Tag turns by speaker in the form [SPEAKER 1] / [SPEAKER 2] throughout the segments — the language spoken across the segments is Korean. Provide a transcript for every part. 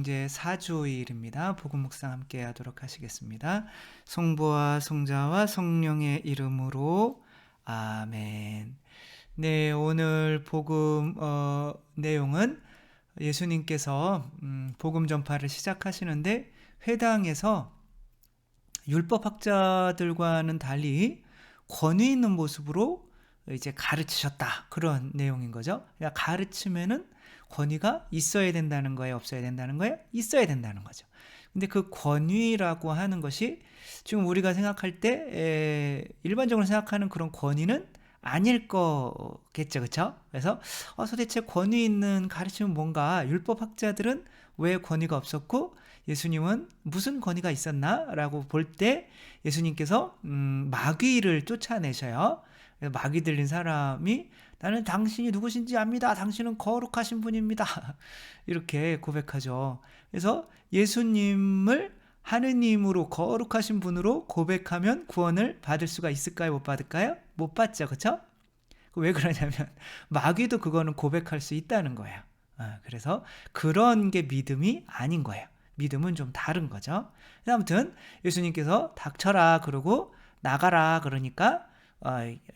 [SPEAKER 1] 이제 4주일입니다. 복음 묵상 함께 하도록 하시겠습니다. 성부와 성자와 성령의 이름으로 아멘. 네, 오늘 복음 내용은 예수님께서 복음 전파를 시작하시는데 회당에서 율법학자들과는 달리 권위 있는 모습으로 이제 가르치셨다, 그런 내용인 거죠. 그러니까 가르치면은 권위가 있어야 된다는 거예요, 없어야 된다는 거예요? 있어야 된다는 거죠. 근데 그 권위라고 하는 것이 지금 우리가 생각할 때 일반적으로 생각하는 그런 권위는 아닐 거겠죠, 그렇죠? 그래서 도대체 권위 있는 가르침은 뭔가, 율법학자들은 왜 권위가 없었고 예수님은 무슨 권위가 있었나? 라고 볼 때 예수님께서 마귀를 쫓아내셔요. 마귀 들린 사람이 나는 당신이 누구신지 압니다. 당신은 거룩하신 분입니다. 이렇게 고백하죠. 그래서 예수님을 하느님으로, 거룩하신 분으로 고백하면 구원을 받을 수가 있을까요? 못 받을까요? 못 받죠. 그렇죠? 왜 그러냐면 마귀도 그거는 고백할 수 있다는 거예요. 그래서 그런 게 믿음이 아닌 거예요. 믿음은 좀 다른 거죠. 아무튼 예수님께서 닥쳐라 그러고 나가라 그러니까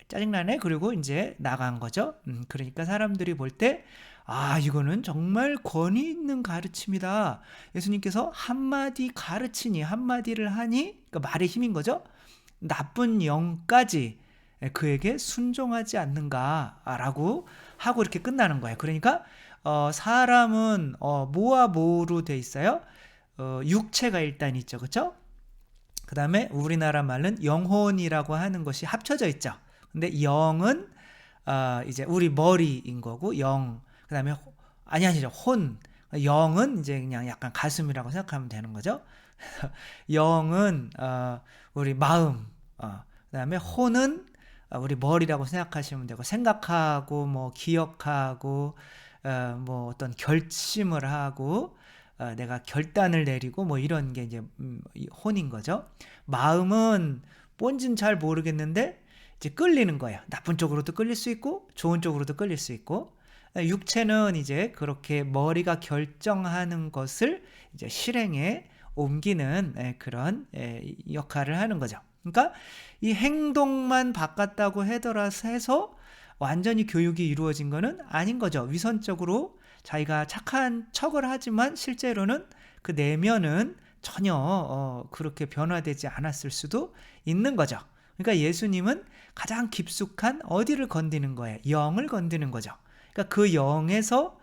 [SPEAKER 1] 짜증나네 그리고 이제 나간 거죠. 그러니까 사람들이 볼 때 이거는 정말 권위 있는 가르침이다. 예수님께서 한마디 가르치니, 한마디를 하니, 그러니까 말의 힘인 거죠. 나쁜 영까지 그에게 순종하지 않는가라고 하고 이렇게 끝나는 거예요. 그러니까 사람은 뭐와 뭐로 돼 있어요? 육체가 일단 있죠, 그렇죠? 그 다음에 우리나라 말은 영혼이라고 하는 것이 합쳐져 있죠. 근데 영은 이제 우리 머리인 거고, 그 다음에 아니죠, 혼. 영은 이제 그냥 약간 가슴이라고 생각하면 되는 거죠. 영은 우리 마음, 그 다음에 혼은 우리 머리라고 생각하시면 되고, 생각하고 뭐 기억하고 뭐 어떤 결심을 하고 내가 결단을 내리고 뭐 이런 게 이제 혼인 거죠. 마음은 뭔지는 잘 모르겠는데 이제 끌리는 거예요. 나쁜 쪽으로도 끌릴 수 있고 좋은 쪽으로도 끌릴 수 있고, 육체는 이제 그렇게 머리가 결정하는 것을 이제 실행에 옮기는 그런 역할을 하는 거죠. 그러니까 이 행동만 바꿨다고 해서 완전히 교육이 이루어진 거는 아닌 거죠. 위선적으로 자기가 착한 척을 하지만 실제로는 그 내면은 전혀 그렇게 변화되지 않았을 수도 있는 거죠. 그러니까 예수님은 가장 깊숙한 어디를 건드는 거예요? 영을 건드는 거죠. 그러니까 그 영에서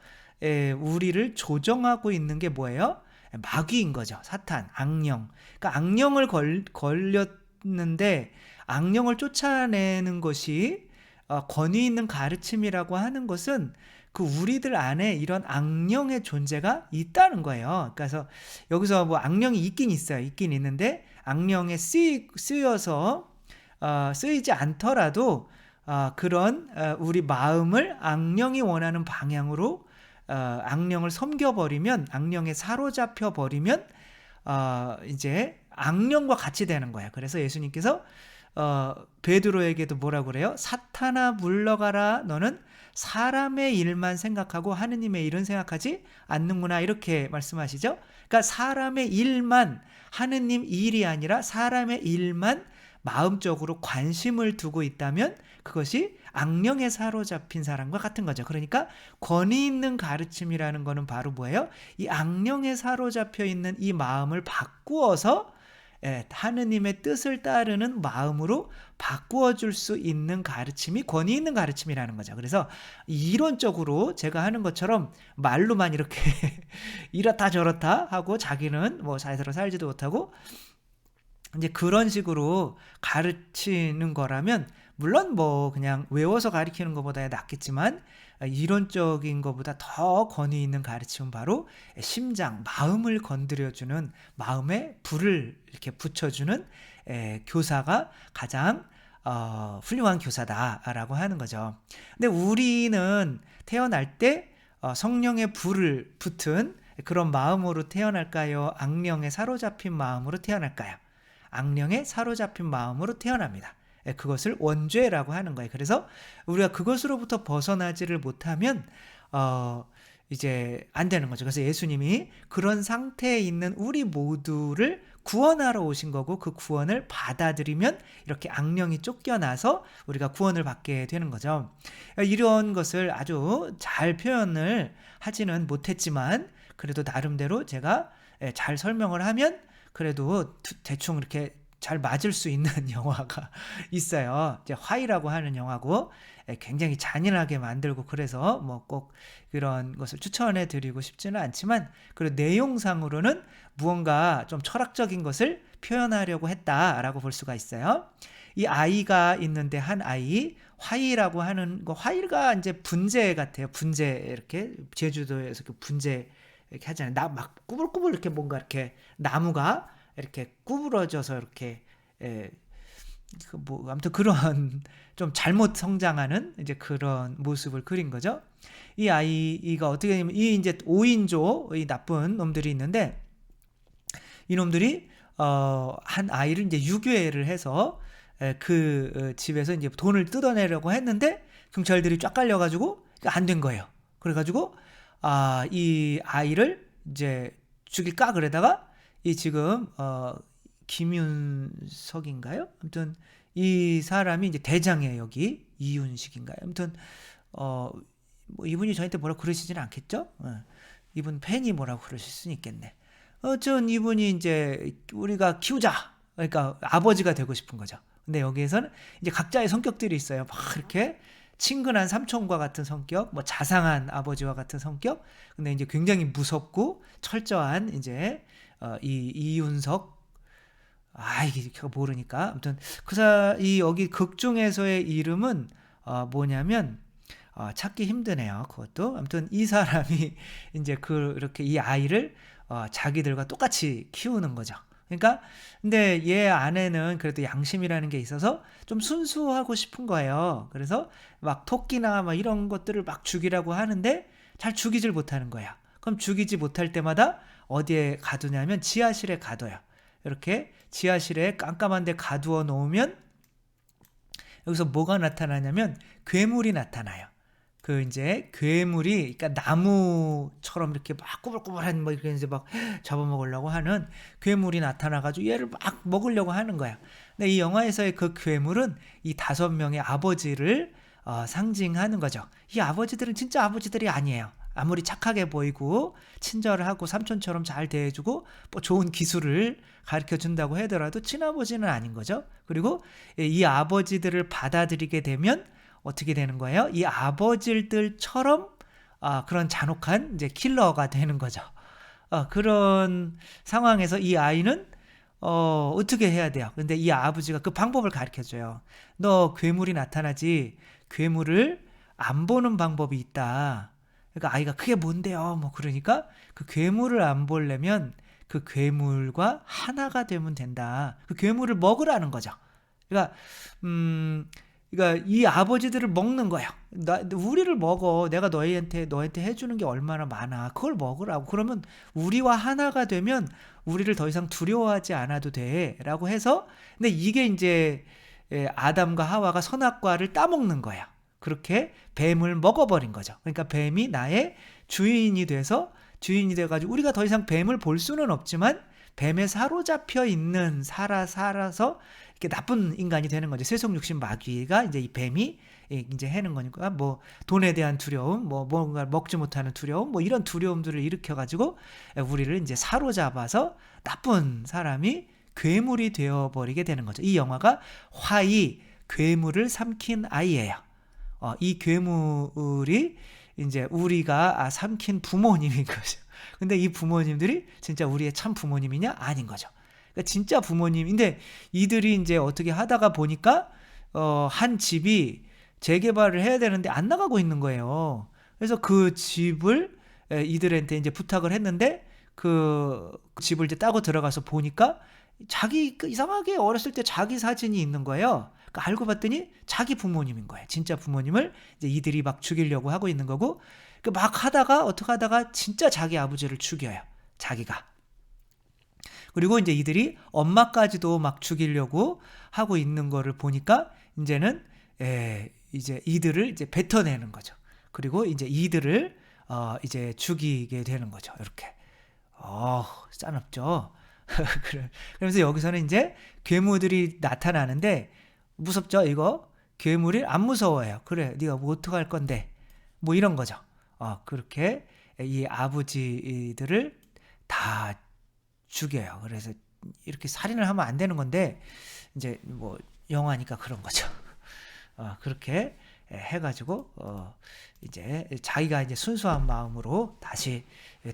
[SPEAKER 1] 우리를 조정하고 있는 게 뭐예요? 마귀인 거죠. 사탄, 악령. 그러니까 악령을 걸렸는데 악령을 쫓아내는 것이 권위 있는 가르침이라고 하는 것은 그 우리들 안에 이런 악령의 존재가 있다는 거예요. 그래서 여기서 뭐 악령이 있긴 있어요. 있긴 있는데 악령에 쓰여서 쓰이지 않더라도 그런 우리 마음을 악령이 원하는 방향으로 악령을 섬겨버리면, 악령에 사로잡혀 버리면 이제 악령과 같이 되는 거예요. 그래서 예수님께서 베드로에게도 뭐라고 그래요? 사탄아 물러가라, 너는 사람의 일만 생각하고 하느님의 일은 생각하지 않는구나, 이렇게 말씀하시죠. 그러니까 사람의 일만, 하느님 일이 아니라 사람의 일만 마음적으로 관심을 두고 있다면 그것이 악령에 사로잡힌 사람과 같은 거죠. 그러니까 권위 있는 가르침이라는 거는 바로 뭐예요? 이 악령에 사로잡혀 있는 이 마음을 바꾸어서 하느님의 뜻을 따르는 마음으로 바꾸어 줄 수 있는 가르침이 권위 있는 가르침이라는 거죠. 그래서 이론적으로 제가 하는 것처럼 말로만 이렇게 이렇다 저렇다 하고 자기는 뭐 제대로 살지도 못하고 이제 그런 식으로 가르치는 거라면, 물론 뭐 그냥 외워서 가르치는 것보다 낫겠지만 이론적인 것보다 더 권위 있는 가르침은 바로 심장, 마음을 건드려주는, 마음에 불을 이렇게 붙여주는 교사가 가장 훌륭한 교사다라고 하는 거죠. 근데 우리는 태어날 때 성령의 불을 붙은 그런 마음으로 태어날까요? 악령에 사로잡힌 마음으로 태어날까요? 악령에 사로잡힌 마음으로 태어납니다. 그것을 원죄라고 하는 거예요. 그래서 우리가 그것으로부터 벗어나지를 못하면 이제 안 되는 거죠. 그래서 예수님이 그런 상태에 있는 우리 모두를 구원하러 오신 거고, 그 구원을 받아들이면 이렇게 악령이 쫓겨나서 우리가 구원을 받게 되는 거죠. 이런 것을 아주 잘 표현을 하지는 못했지만, 그래도 나름대로 제가 잘 설명을 하면 그래도 대충 이렇게 잘 맞을 수 있는 영화가 있어요. 이제 화이라고 하는 영화고, 굉장히 잔인하게 만들고, 그래서 뭐 꼭 그런 것을 추천해 드리고 싶지는 않지만, 그리고 내용상으로는 무언가 좀 철학적인 것을 표현하려고 했다라고 볼 수가 있어요. 이 아이가 있는데, 한 아이, 화이라고 하는 거, 화이가 이제 분재 같아요. 분재, 이렇게 제주도에서 그 분재 이렇게 하잖아요. 막 꾸불꾸불 이렇게 뭔가 이렇게 나무가 이렇게 구부러져서 이렇게, 뭐 아무튼 그런 좀 잘못 성장하는 이제 그런 모습을 그린 거죠. 이 아이가 어떻게 되냐면, 이 이제 5인조 이 나쁜 놈들이 있는데, 이 놈들이 한 아이를 이제 유괴를 해서 그 집에서 이제 돈을 뜯어내려고 했는데, 경찰들이 쫙 깔려가지고 안 된 거예요. 그래가지고 이 아이를 이제 죽일까 그러다가, 이 지금 김윤석인가요? 아무튼 이 사람이 이제 대장이에요. 여기 이윤식인가요? 아무튼 뭐 이분이 저한테 뭐라고 그러시지는 않겠죠? 이분 팬이 뭐라고 그러실 수는 있겠네. 어쨌든 이분이 이제 우리가 키우자, 그러니까 아버지가 되고 싶은 거죠. 근데 여기에서는 이제 각자의 성격들이 있어요. 막 이렇게 친근한 삼촌과 같은 성격, 뭐 자상한 아버지와 같은 성격. 근데 이제 굉장히 무섭고 철저한 이제 이 이윤석, 이게 제가 모르니까. 아무튼 이 여기 극 중에서의 이름은 뭐냐면, 찾기 힘드네요. 그것도. 아무튼 이 사람이 이제 이렇게 이 아이를 자기들과 똑같이 키우는 거죠. 그러니까 근데 얘 안에는 그래도 양심이라는 게 있어서 좀 순수하고 싶은 거예요. 그래서 막 토끼나 막 이런 것들을 막 죽이라고 하는데 잘 죽이질 못하는 거야. 그럼 죽이지 못할 때마다 어디에 가두냐면 지하실에 가둬요. 이렇게 지하실에 깜깜한 데 가두어 놓으면 여기서 뭐가 나타나냐면 괴물이 나타나요. 그 이제 괴물이, 그러니까 나무처럼 이렇게 막 꾸불꾸불한 뭐 이렇게 이제 막 잡아먹으려고 하는 괴물이 나타나가지고 얘를 막 먹으려고 하는 거야. 근데 이 영화에서의 그 괴물은 이 5명의 아버지를 상징하는 거죠. 이 아버지들은 진짜 아버지들이 아니에요. 아무리 착하게 보이고 친절하고 삼촌처럼 잘 대해주고 뭐 좋은 기술을 가르쳐 준다고 하더라도 친아버지는 아닌 거죠. 그리고 이 아버지들을 받아들이게 되면 어떻게 되는 거예요? 이 아버지들처럼 그런 잔혹한 이제 킬러가 되는 거죠. 그런 상황에서 이 아이는 어떻게 해야 돼요? 근데 이 아버지가 그 방법을 가르쳐 줘요. 너 괴물이 나타나지, 괴물을 안 보는 방법이 있다. 그러니까 아이가 그게 뭔데요? 뭐 그러니까 그 괴물을 안 보려면 그 괴물과 하나가 되면 된다. 그 괴물을 먹으라는 거죠. 그러니까 이 아버지들을 먹는 거예요. 우리를 먹어. 내가 너한테 해주는 게 얼마나 많아. 그걸 먹으라고. 그러면 우리와 하나가 되면 우리를 더 이상 두려워하지 않아도 돼. 라고 해서, 근데 이게 이제 아담과 하와가 선악과를 따먹는 거야. 그렇게 뱀을 먹어버린 거죠. 그러니까 뱀이 나의 주인이 돼가지고 우리가 더 이상 뱀을 볼 수는 없지만 뱀에 사로잡혀 있는 살아서 이렇게 나쁜 인간이 되는 거죠. 세속 육신 마귀가 이제 이 뱀이 이제 해는 거니까, 뭐 돈에 대한 두려움, 뭐 뭔가 먹지 못하는 두려움, 뭐 이런 두려움들을 일으켜 가지고 우리를 이제 사로잡아서 나쁜 사람이 괴물이 되어 버리게 되는 거죠. 이 영화가 화이, 괴물을 삼킨 아이예요. 이 괴물이 이제 우리가 삼킨 부모님인 거죠. 근데 이 부모님들이 진짜 우리의 참 부모님이냐? 아닌 거죠. 그러니까 진짜 부모님인데, 이들이 이제 어떻게 하다가 보니까 한 집이 재개발을 해야 되는데 안 나가고 있는 거예요. 그래서 그 집을 이들한테 이제 부탁을 했는데, 그 집을 이제 따고 들어가서 보니까 이상하게 어렸을 때 자기 사진이 있는 거예요. 그러니까 알고 봤더니 자기 부모님인 거예요. 진짜 부모님을 이제 이들이 막 죽이려고 하고 있는 거고, 막 어떻게 하다가 진짜 자기 아버지를 죽여요. 자기가. 그리고 이제 이들이 엄마까지도 막 죽이려고 하고 있는 거를 보니까 이제는 이제 이들을 이제 뱉어내는 거죠. 그리고 이제 이들을 이제 죽이게 되는 거죠. 이렇게. 싸납죠. 그러면서 여기서는 이제 괴물들이 나타나는데 무섭죠, 이거? 괴물이 안 무서워해요. 그래, 네가 뭐 어떡할 건데? 뭐 이런 거죠. 그렇게 이 아버지들을 다 죽여요. 그래서 이렇게 살인을 하면 안 되는 건데 이제 뭐 영화니까 그런 거죠. 그렇게 해가지고 이제 자기가 이제 순수한 마음으로 다시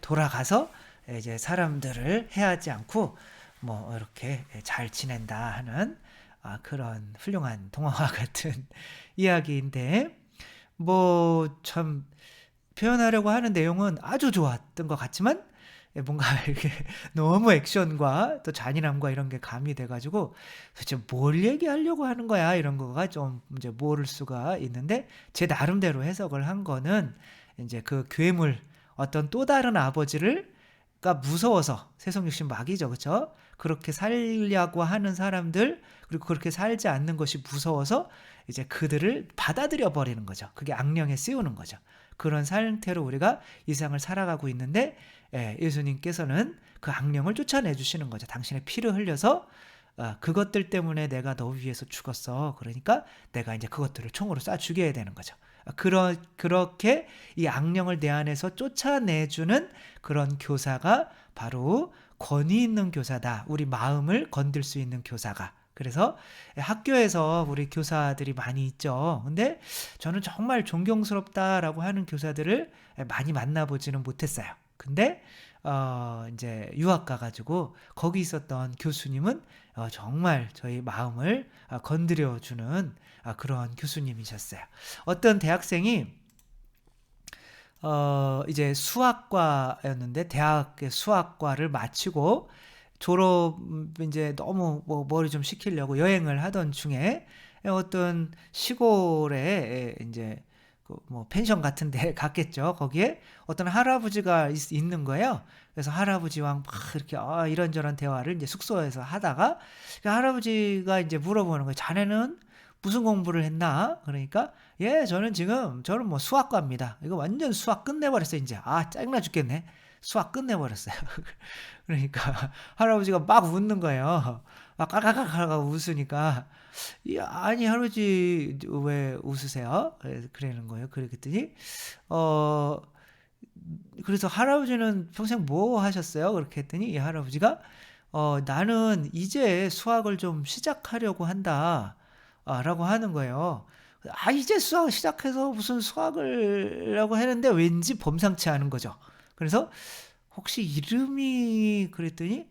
[SPEAKER 1] 돌아가서 이제 사람들을 해하지 않고 뭐 이렇게 잘 지낸다 하는 그런 훌륭한 동화와 같은 이야기인데 뭐 참 표현하려고 하는 내용은 아주 좋았던 것 같지만 뭔가 이렇게 너무 액션과 또 잔인함과 이런 게 가미돼가지고 도대체 뭘 얘기하려고 하는 거야 이런 거가 좀 이제 모를 수가 있는데 제 나름대로 해석을 한 거는 이제 그 괴물 어떤 또 다른 아버지를 가 무서워서 세속육신 마귀죠, 그렇죠? 그렇게 살려고 하는 사람들 그리고 그렇게 살지 않는 것이 무서워서 이제 그들을 받아들여 버리는 거죠. 그게 악령에 씌우는 거죠. 그런 상태로 우리가 이 세상을 살아가고 있는데 예수님께서는 그 악령을 쫓아내 주시는 거죠. 당신의 피를 흘려서 그것들 때문에 내가 너 위해서 죽었어. 그러니까 내가 이제 그것들을 총으로 쏴 죽여야 되는 거죠. 그렇게 이 악령을 내 안에서 쫓아내주는 그런 교사가 바로 권위 있는 교사다. 우리 마음을 건들 수 있는 교사가. 그래서 학교에서 우리 교사들이 많이 있죠. 근데 저는 정말 존경스럽다라고 하는 교사들을 많이 만나보지는 못했어요. 근데 이제 유학 가가지고 거기 있었던 교수님은 정말 저희 마음을 건드려주는 그런 교수님이셨어요. 어떤 대학생이 이제 수학과였는데 대학의 수학과를 마치고 졸업 이제 너무 뭐 머리 좀 식히려고 여행을 하던 중에 어떤 시골에 이제 뭐 펜션 같은 데 갔겠죠. 거기에 어떤 할아버지가 있는 거예요. 그래서 할아버지와 막 이렇게 이런저런 대화를 이제 숙소에서 하다가 그 할아버지가 이제 물어보는 거예요. 자네는 무슨 공부를 했나? 그러니까 저는 뭐 수학과입니다. 이거 완전 수학 끝내버렸어요. 이제 짜증나 죽겠네. 수학 끝내버렸어요. 그러니까 할아버지가 막 웃는 거예요. 막 깔깔깔깔 웃으니까 아니 할아버지 왜 웃으세요? 그러는 거예요. 그랬더니 그래서 할아버지는 평생 뭐 하셨어요? 그렇게 했더니 이 할아버지가 나는 이제 수학을 좀 시작하려고 한다 라고 하는 거예요. 이제 수학 시작해서 무슨 수학을 라고 했는데 왠지 범상치 않은 거죠. 그래서 혹시 이름이 그랬더니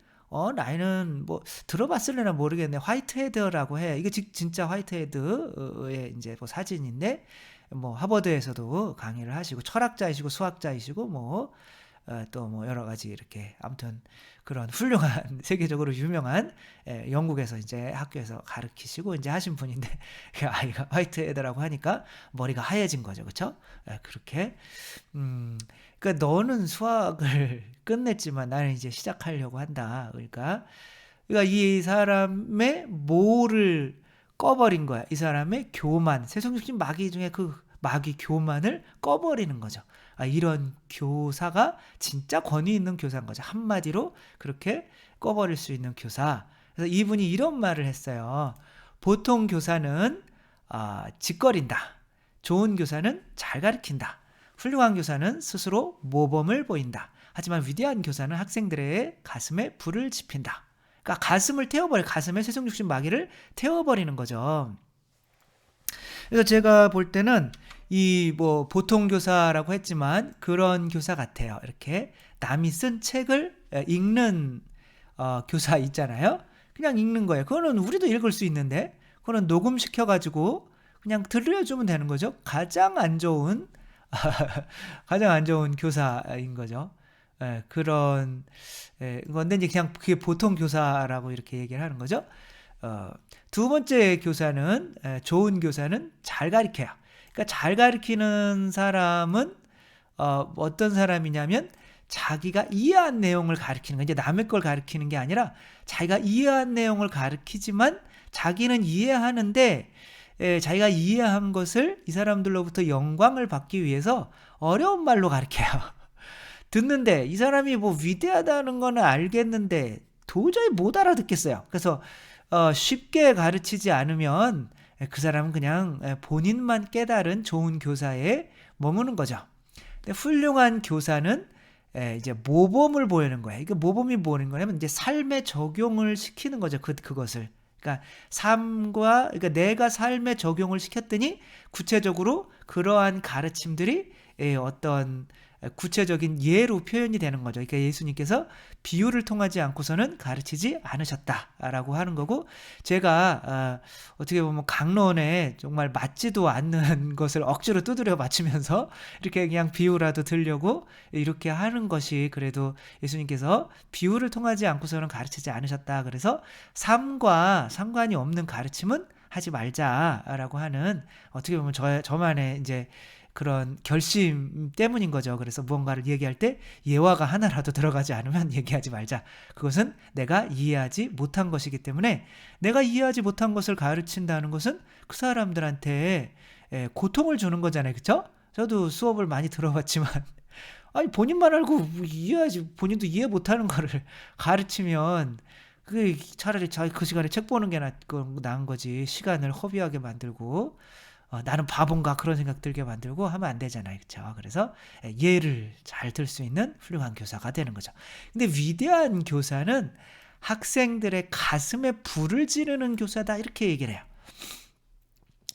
[SPEAKER 1] 나이는 뭐 들어봤을래나 모르겠네. 화이트헤드라고 해. 이게 진짜 화이트헤드의 이제 뭐 사진인데 뭐 하버드에서도 강의를 하시고 철학자이시고 수학자이시고 뭐 또 뭐 여러 가지 이렇게 아무튼 그런 훌륭한 세계적으로 유명한 영국에서 이제 학교에서 가르치시고 이제 하신 분인데 아이가 화이트헤드라고 하니까 머리가 하얘진 거죠, 그렇죠? 그렇게 그러니까 너는 수학을 끝냈지만 나는 이제 시작하려고 한다. 그러니까 이 사람의 뭐를 꺼버린 거야. 이 사람의 교만, 세속육신 마귀 중에 그 마귀 교만을 꺼버리는 거죠. 이런 교사가 진짜 권위 있는 교사인 거죠. 한마디로 그렇게 꺼버릴 수 있는 교사. 그래서 이분이 이런 말을 했어요. 보통 교사는 짓거린다. 좋은 교사는 잘 가르친다. 훌륭한 교사는 스스로 모범을 보인다. 하지만 위대한 교사는 학생들의 가슴에 불을 지핀다. 그러니까 가슴을 태워버려, 가슴에 세속육신 마귀를 태워버리는 거죠. 그래서 제가 볼 때는 이 뭐 보통 교사라고 했지만 그런 교사 같아요. 이렇게 남이 쓴 책을 읽는 교사 있잖아요. 그냥 읽는 거예요. 그거는 우리도 읽을 수 있는데 그거는 녹음시켜가지고 그냥 들려주면 되는 거죠. 가장 안 좋은 교사인 거죠. 그런 건데 이제 그냥 그게 보통 교사라고 이렇게 얘기를 하는 거죠. 두 번째 교사는 좋은 교사는 잘 가르쳐요. 그러니까 잘 가르치는 사람은 어떤 사람이냐면 자기가 이해한 내용을 가르치는 거, 이제 남의 걸 가르치는 게 아니라 자기가 이해한 내용을 가르치지만 자기는 이해하는데 자기가 이해한 것을 이 사람들로부터 영광을 받기 위해서 어려운 말로 가르쳐요. 듣는데 이 사람이 뭐 위대하다는 거는 알겠는데 도저히 못 알아듣겠어요. 그래서 쉽게 가르치지 않으면 그 사람은 그냥 본인만 깨달은 좋은 교사에 머무는 거죠. 근데 훌륭한 교사는 이제 모범을 보이는 거예요. 이게 모범이 뭐는 거냐면 이제 삶에 적용을 시키는 거죠. 그것을. 그러니까 그러니까 내가 삶에 적용을 시켰더니 구체적으로 그러한 가르침들이 어떤 구체적인 예로 표현이 되는 거죠. 그러니까 예수님께서 비유를 통하지 않고서는 가르치지 않으셨다라고 하는 거고, 제가 어떻게 보면 강론에 정말 맞지도 않는 것을 억지로 두드려 맞추면서 이렇게 그냥 비유라도 들려고 이렇게 하는 것이, 그래도 예수님께서 비유를 통하지 않고서는 가르치지 않으셨다. 그래서 삶과 상관이 없는 가르침은 하지 말자라고 하는, 어떻게 보면 저만의 이제 그런 결심 때문인 거죠. 그래서 무언가를 얘기할 때 예화가 하나라도 들어가지 않으면 얘기하지 말자. 그것은 내가 이해하지 못한 것이기 때문에, 내가 이해하지 못한 것을 가르친다는 것은 그 사람들한테 고통을 주는 거잖아요. 그렇죠? 저도 수업을 많이 들어봤지만 아니 본인만 알고 이해하지, 본인도 이해 못하는 거를 가르치면 그 차라리 자기 그 시간에 책 보는 게 나은 거지. 시간을 허비하게 만들고 나는 바본가 그런 생각 들게 만들고 하면 안 되잖아요. 그렇죠? 그래서 예를 잘 들 수 있는 훌륭한 교사가 되는 거죠. 근데 위대한 교사는 학생들의 가슴에 불을 지르는 교사다, 이렇게 얘기를 해요.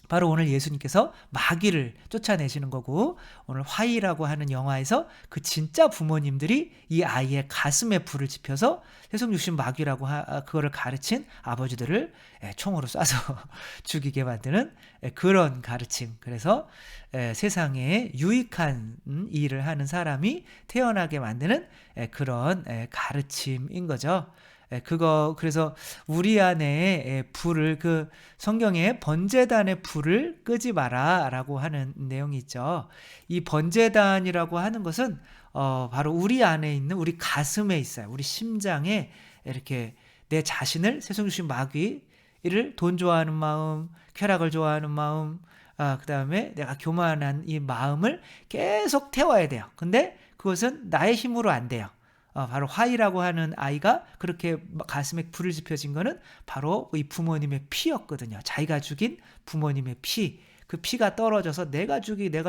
[SPEAKER 1] 바로 오늘 예수님께서 마귀를 쫓아내시는 거고, 오늘 화이라고 하는 영화에서 그 진짜 부모님들이 이 아이의 가슴에 불을 지펴서 세속육신 마귀라고 그거를 가르친 아버지들을 총으로 쏴서 죽이게 만드는 그런 가르침. 그래서 세상에 유익한 일을 하는 사람이 태어나게 만드는 그런 가르침인 거죠. 그래서 우리 안에 불을, 그 성경에 번제단의 불을 끄지 마라 라고 하는 내용이 있죠. 이 번제단이라고 하는 것은 바로 우리 안에 있는, 우리 가슴에 있어요. 우리 심장에 이렇게 내 자신을, 세속주신 마귀를, 돈 좋아하는 마음, 쾌락을 좋아하는 마음, 그 다음에 내가 교만한 이 마음을 계속 태워야 돼요. 근데 그것은 나의 힘으로 안 돼요. 바로 화이라고 하는 아이가 그렇게 가슴에 불을 지펴진 거는 바로 이 부모님의 피였거든요. 자기가 죽인 부모님의 피. 그 피가 떨어져서 내가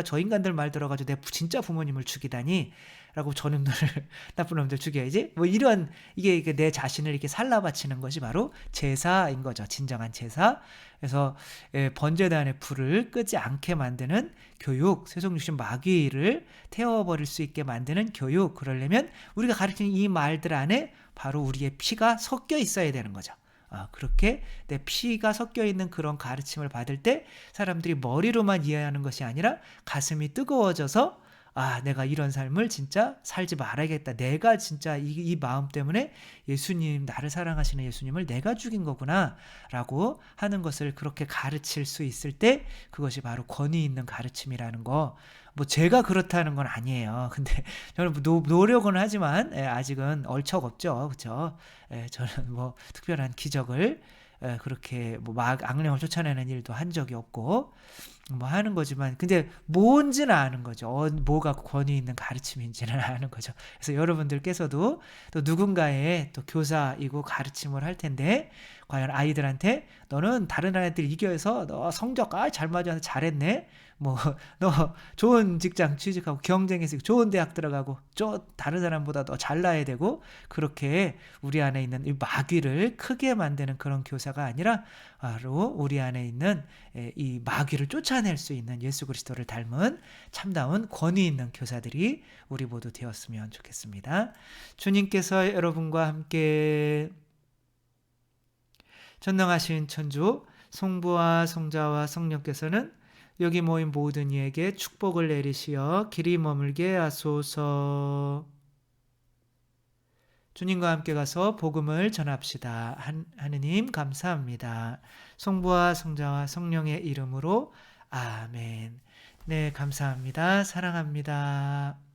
[SPEAKER 1] 저 인간들 말 들어가지고 내 진짜 부모님을 죽이다니 라고, 저놈들을 나쁜 놈들 죽여야지, 뭐 이런, 이게 내 자신을 이렇게 살라 바치는 것이 바로 제사인 거죠. 진정한 제사. 그래서 번제단의 불을 끄지 않게 만드는 교육, 세속육신 마귀를 태워버릴 수 있게 만드는 교육, 그러려면 우리가 가르치는 이 말들 안에 바로 우리의 피가 섞여 있어야 되는 거죠. 그렇게 내 피가 섞여 있는 그런 가르침을 받을 때 사람들이 머리로만 이해하는 것이 아니라 가슴이 뜨거워져서, 내가 이런 삶을 진짜 살지 말아야겠다. 내가 진짜 이 마음 때문에 예수님, 나를 사랑하시는 예수님을 내가 죽인 거구나 라고 하는 것을 그렇게 가르칠 수 있을 때, 그것이 바로 권위 있는 가르침이라는 거. 뭐 제가 그렇다는 건 아니에요. 근데 저는 노력은 하지만 아직은 얼척 없죠. 그렇죠? 저는 뭐 특별한 기적을 그렇게 뭐 악령을 쫓아내는 일도 한 적이 없고 뭐 하는 거지만, 근데 뭔지는 아는 거죠. 뭐가 권위 있는 가르침인지는 아는 거죠. 그래서 여러분들께서도 또 누군가의 또 교사이고 가르침을 할 텐데, 과연 아이들한테 너는 다른 아이들 이겨서 너 성적 잘 맞아서 잘했네, 뭐 너 좋은 직장 취직하고 경쟁에서 좋은 대학 들어가고 다른 사람보다 더 잘나야 되고, 그렇게 우리 안에 있는 이 마귀를 크게 만드는 그런 교사가 아니라 바로 우리 안에 있는 이 마귀를 쫓아낼 수 있는 예수 그리스도를 닮은 참다운 권위 있는 교사들이 우리 모두 되었으면 좋겠습니다. 주님께서 여러분과 함께 전능하신 천주 성부와 성자와 성령께서는 여기 모인 모든 이에게 축복을 내리시어 길이 머물게 하소서. 주님과 함께 가서 복음을 전합시다. 하느님 감사합니다. 성부와 성자와 성령의 이름으로 아멘. 네, 감사합니다. 사랑합니다.